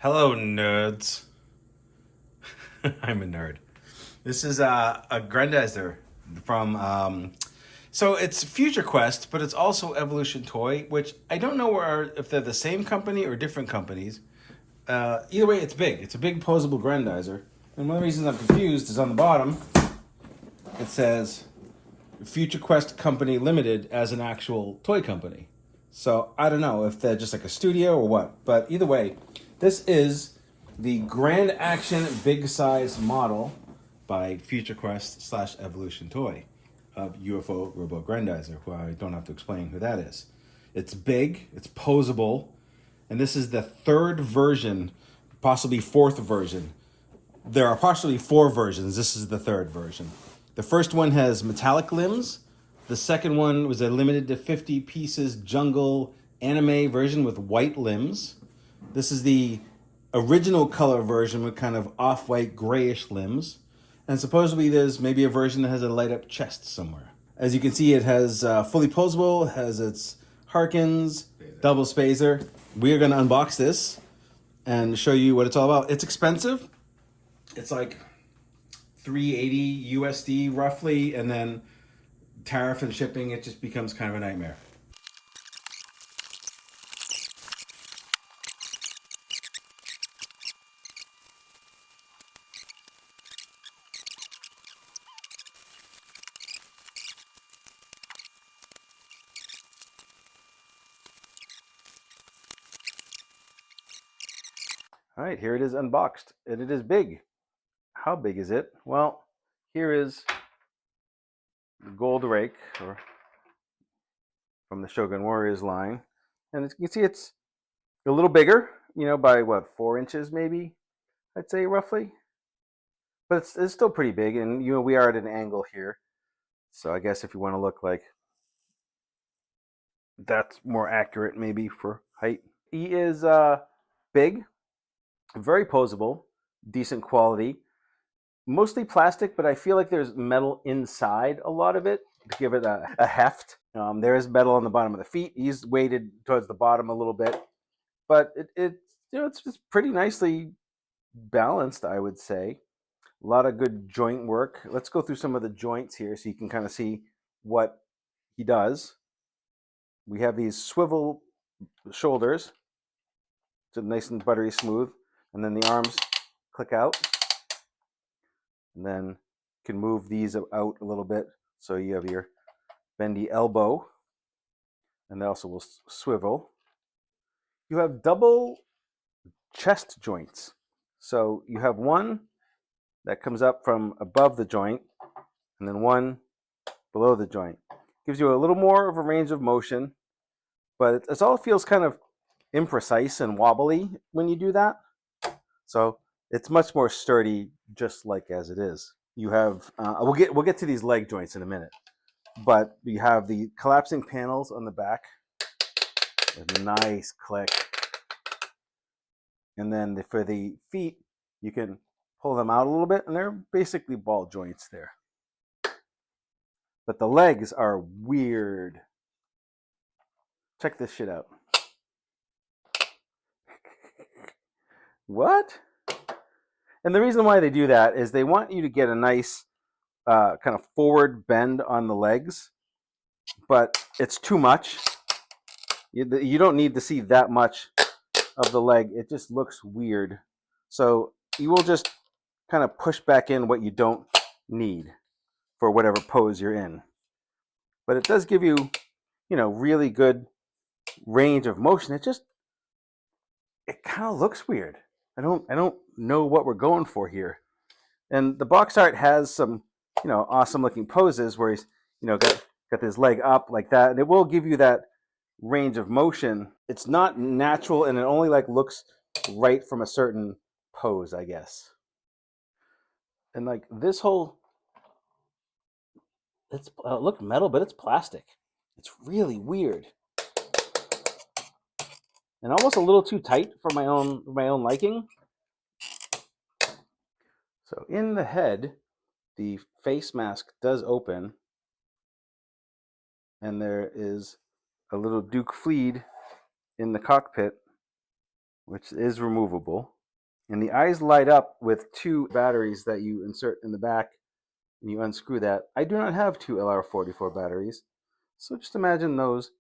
Hello, nerds. I'm a nerd. This is a Grendizer from. So it's Future Quest, but it's also Evolution Toy, which I don't know if they're the same company or different companies. Either way, it's big. It's a big posable Grendizer. And one of the reasons I'm confused is on the bottom, it says Future Quest Company Limited as an actual toy company. So I don't know if they're just like a studio or what. But either way, this is the Grand Action Bigsize model by Future Quest / Evolution Toy of UFO Robo Grendizer, who I don't have to explain who that is. It's big, it's posable, and this is the third version, possibly fourth version. There are possibly four versions. This is the third version. The first one has metallic limbs. The second one was a limited to 50 pieces jungle anime version with white limbs. This is the original color version with kind of off-white grayish limbs. And supposedly there's maybe a version that has a light up chest somewhere. As you can see, it has fully posable, has its Harkins, double spacer. We are going to unbox this and show you what it's all about. It's expensive. It's like $380 USD roughly, and then tariff and shipping, it just becomes kind of a nightmare. All right, here it is unboxed, and it is big. How big is it? Well, here is the gold rake from the Shogun Warriors line, and as you can see, it's a little bigger, by what, 4 inches maybe, I'd say roughly. But it's still pretty big, and we are at an angle here, so I guess if you want to look like that's more accurate maybe for height. He is big, very posable, decent quality, mostly plastic, but I feel like there's metal inside a lot of it to give it a heft. There is metal on the bottom of the feet. He's weighted towards the bottom a little bit, but it's just pretty nicely balanced, I would say. A lot of good joint work. Let's go through some of the joints here so you can kind of see what he does. We have these swivel shoulders, so nice and buttery smooth, and then the arms click out, and then you can move these out a little bit so you have your bendy elbow, and they also will swivel. You have double chest joints, so you have one that comes up from above the joint and then one below the joint. Gives you a little more of a range of motion, but it all feels kind of imprecise and wobbly when you do that. So it's much more sturdy, just like as it is. You have we'll get to these leg joints in a minute, but you have the collapsing panels on the back with a nice click, and then for the feet, you can pull them out a little bit, and they're basically ball joints there. But the legs are weird. Check this shit out. What? And the reason why they do that is they want you to get a nice kind of forward bend on the legs, but it's too much. You don't need to see that much of the leg. It just looks weird. So you will just kind of push back in what you don't need for whatever pose you're in. But it does give you, really good range of motion. It kind of looks weird. I don't know what we're going for here. And the box art has some, awesome looking poses where he's, got his leg up like that, and it will give you that range of motion. It's not natural, and it only looks right from a certain pose, I guess. And this whole, it's look metal, but it's plastic. It's really weird, and almost a little too tight for my own liking. So in the head, the face mask does open, and there is a little Duke Fleed in the cockpit which is removable. And the eyes light up with 2 batteries that you insert in the back and you unscrew that. I do not have 2 LR44 batteries, so just imagine those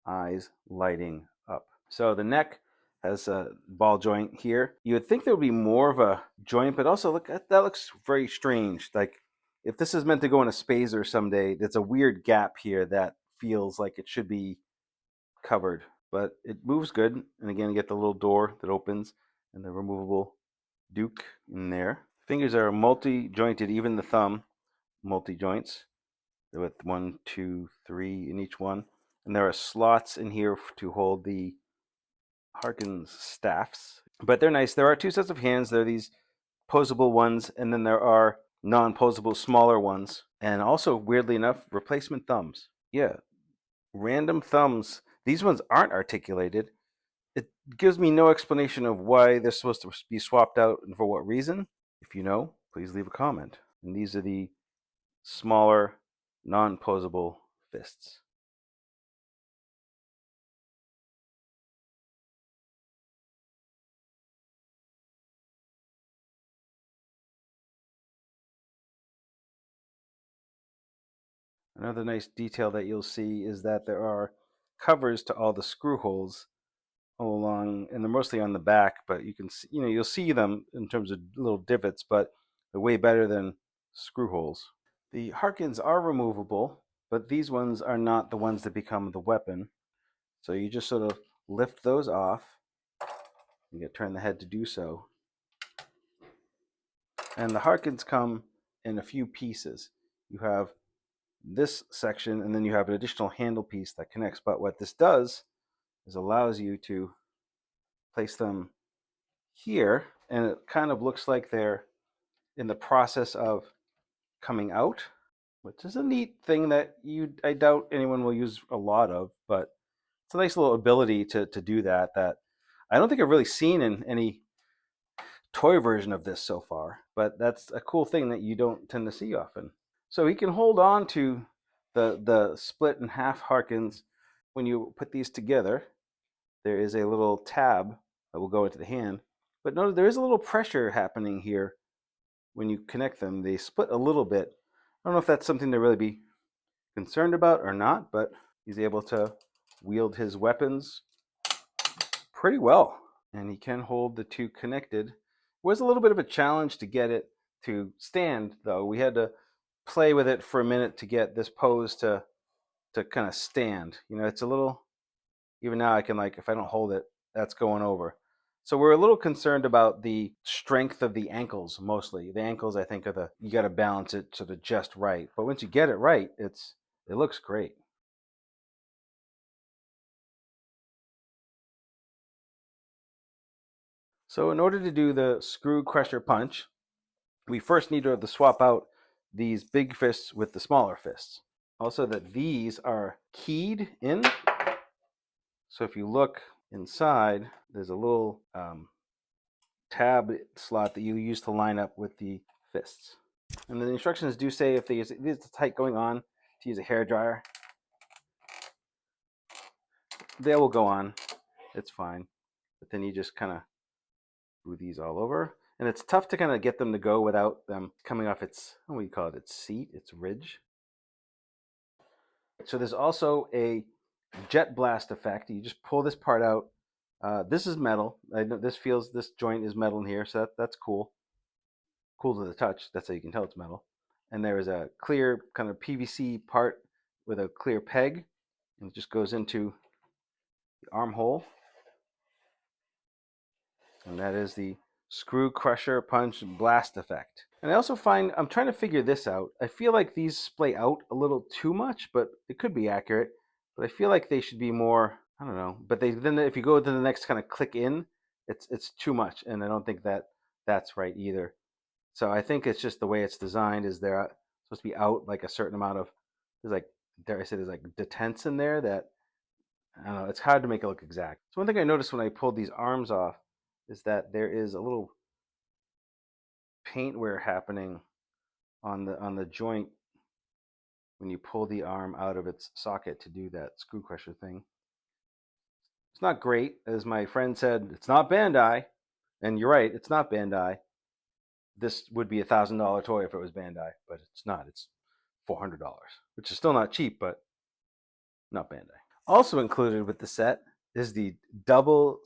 eyes lighting up. So the neck has a ball joint here. You would think there would be more of a joint, but also look, that looks very strange. Like if this is meant to go in a spacer someday, there's a weird gap here that feels like it should be covered, but it moves good. And again, you get the little door that opens and the removable Duke in there. Fingers are multi-jointed, even the thumb multi-joints with 1, 2, 3 in each one. And there are slots in here to hold the Harkins staffs, but they're nice. There are 2 sets of hands. There are these posable ones, and then there are non-posable smaller ones. And also, weirdly enough, replacement thumbs. Yeah, random thumbs. These ones aren't articulated. It gives me no explanation of why they're supposed to be swapped out and for what reason. If you know, please leave a comment. And these are the smaller, non-posable fists. Another nice detail that you'll see is that there are covers to all the screw holes all along, and they're mostly on the back, but you can see, you'll see them in terms of little divots, but they're way better than screw holes. The Harkins are removable, but these ones are not the ones that become the weapon. So you just sort of lift those off. You turn the head to do so. And the Harkins come in a few pieces. You have this section, and then you have an additional handle piece that connects. But what this does is allows you to place them here, and it kind of looks like they're in the process of coming out, which is a neat thing that I doubt anyone will use a lot of, but it's a nice little ability to do that I don't think I've really seen in any toy version of this so far, but that's a cool thing that you don't tend to see often. So he can hold on to the split in half Harkins. When you put these together, there is a little tab that will go into the hand. But notice there is a little pressure happening here when you connect them. They split a little bit. I don't know if that's something to really be concerned about or not, but he's able to wield his weapons pretty well. And he can hold the 2 connected. It was a little bit of a challenge to get it to stand, though. We had to play with it for a minute to get this pose to kind of stand. It's a little, even now I can, like, if I don't hold it, that's going over. So we're a little concerned about the strength of the ankles, mostly. The ankles, I think, you got to balance it sort of just right. But once you get it right, it looks great. So in order to do the screw crusher punch, we first need to swap out these big fists with the smaller fists. Also, that these are keyed in. So if you look inside, there's a little tab slot that you use to line up with the fists. And the instructions do say if there's tight going on, to use a hair dryer. They will go on. It's fine. But then you just kind of glue these all over. And it's tough to kind of get them to go without them coming off its, what do you call it, its seat, its ridge. So there's also a jet blast effect. You just pull this part out. This is metal. I know this joint is metal in here, so that's cool. Cool to the touch. That's how you can tell it's metal. And there is a clear kind of PVC part with a clear peg, and it just goes into the armhole. And that is the screw crusher punch blast effect. And I also find, I'm trying to figure this out. I feel like these splay out a little too much, but it could be accurate. But I feel like they should be more, I don't know. But then if you go to the next kind of click in, it's too much, and I don't think that's right either. So I think it's just the way it's designed. Is they're supposed to be out like a certain amount of, there's like, dare I say, there's like detents in there that, I don't know, it's hard to make it look exact. So one thing I noticed when I pulled these arms off is that there is a little paint wear happening on the joint when you pull the arm out of its socket to do that screw crusher thing. It's not great. As my friend said, it's not Bandai. And you're right, it's not Bandai. This would be $1,000 toy if it was Bandai, but it's not. It's $400, which is still not cheap, but not Bandai. Also included with the set is the double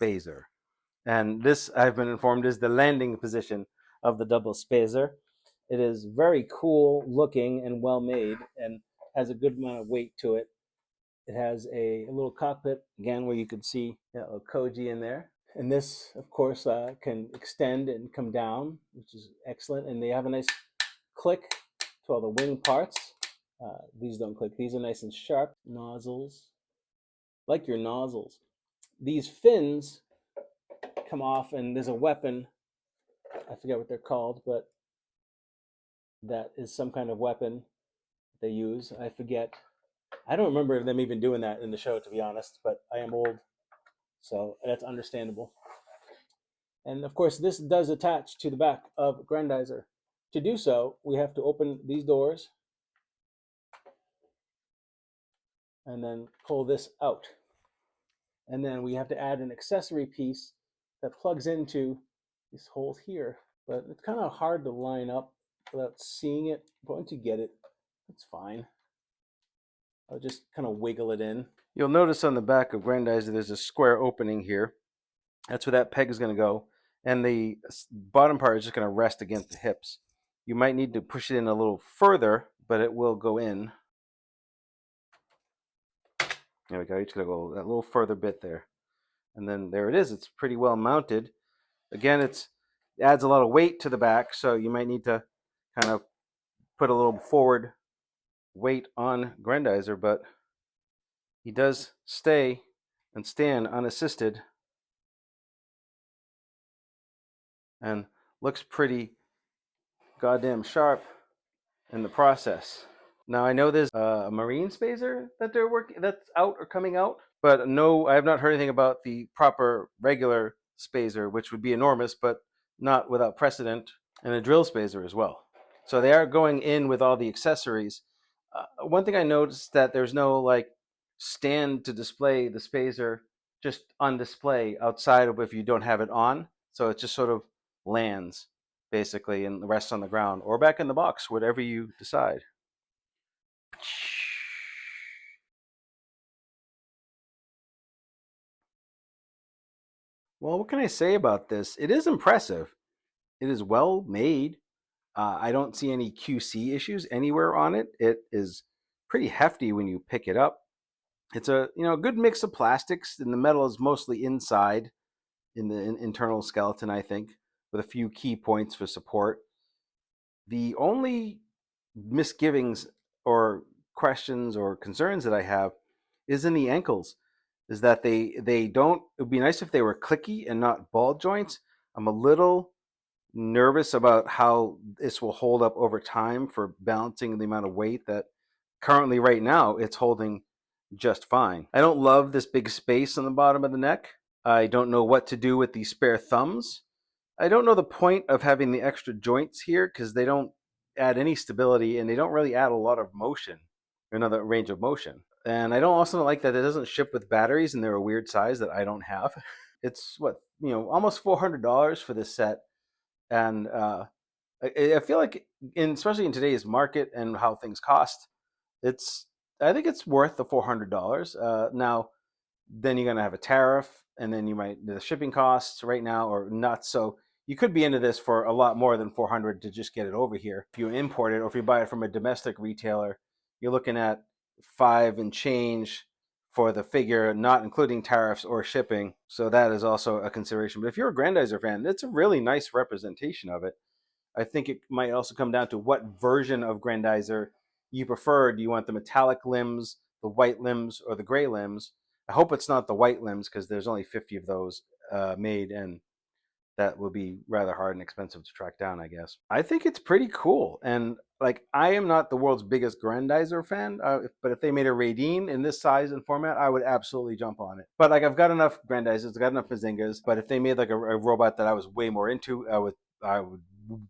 spazer. And this, I've been informed, is the landing position of the double spazer. It is very cool looking and well made and has a good amount of weight to it. It has a little cockpit, again, where you can see a Koji in there. And this, of course, can extend and come down, which is excellent. And they have a nice click to all the wing parts. These don't click. These are nice and sharp. Nozzles. Like your nozzles. These fins come off, and there's a weapon. I forget what they're called, but that is some kind of weapon they use. I forget. I don't remember them even doing that in the show, to be honest, but I am old, so that's understandable. And of course, this does attach to the back of Grendizer. To do so, we have to open these doors and then pull this out. And then we have to add an accessory piece that plugs into these holes here. But it's kind of hard to line up without seeing it. But once you get it, it's fine. I'll just kind of wiggle it in. You'll notice on the back of Grendizer there's a square opening here. That's where that peg is going to go. And the bottom part is just going to rest against the hips. You might need to push it in a little further, but it will go in. There we go. You're just going to go that little further bit there. And then there it is. It's pretty well mounted. Again, it adds a lot of weight to the back, so you might need to kind of put a little forward weight on Grendizer, but he does stay and stand unassisted and looks pretty goddamn sharp in the process. Now I know there's a marine spazer that they're working that's out or coming out, but no, I have not heard anything about the proper regular spazer, which would be enormous, but not without precedent, and a drill spazer as well. So they are going in with all the accessories. One thing I noticed that there's no like stand to display the spazer just on display outside of if you don't have it on. So it just sort of lands basically and rests on the ground or back in the box, whatever you decide. Well, what can I say about this? It is impressive. It is well made. I don't see any QC issues anywhere on it. It is pretty hefty when you pick it up. It's a good mix of plastics, and the metal is mostly inside in the internal skeleton, I think, with a few key points for support. The only misgivings or questions or concerns that I have is in the ankles. Is that they don't. It would be nice if they were clicky and not ball joints. I'm a little nervous about how this will hold up over time for balancing the amount of weight that currently right now it's holding just fine. I don't love this big space on the bottom of the neck. I don't know what to do with the spare thumbs. I don't know the point of having the extra joints here because they don't add any stability and they don't really add a lot of motion, another range of motion. And I don't also like that it doesn't ship with batteries and they're a weird size that I don't have. It's almost $400 for this set. And I feel like, especially in today's market and how things cost, I think it's worth the $400. Now, then you're going to have a tariff, and then the shipping costs right now are nuts. So you could be into this for a lot more than $400 to just get it over here. If you import it or if you buy it from a domestic retailer, you're looking at $5 and change for the figure, not including tariffs or shipping. So that is also a consideration. But if you're a Grendizer fan, it's a really nice representation of it. I think it might also come down to what version of Grendizer you prefer. Do you want the metallic limbs, the white limbs, or the gray limbs? I hope it's not the white limbs because there's only 50 of those made, and that will be rather hard and expensive to track down, I guess. I think it's pretty cool. And like, I am not the world's biggest Grendizer fan, but if they made a Raideen in this size and format, I would absolutely jump on it. But like, I've got enough Grendizers, I've got enough Bazingas, but if they made like a robot that I was way more into, I would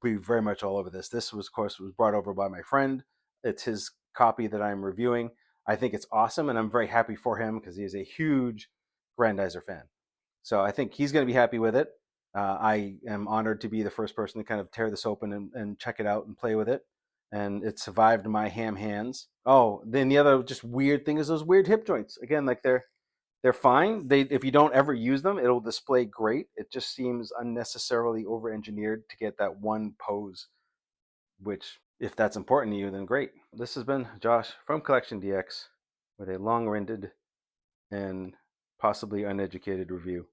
be very much all over this. This was, of course, was brought over by my friend. It's his copy that I'm reviewing. I think it's awesome, and I'm very happy for him because he is a huge Grendizer fan. So I think he's going to be happy with it. I am honored to be the first person to kind of tear this open and check it out and play with it. And it survived my ham hands. Oh, then the other just weird thing is those weird hip joints. Again, like they're fine. They if you don't ever use them, it'll display great. It just seems unnecessarily over engineered to get that one pose, which if that's important to you, then great. This has been Josh from CollectionDX with a long-winded and possibly uneducated review.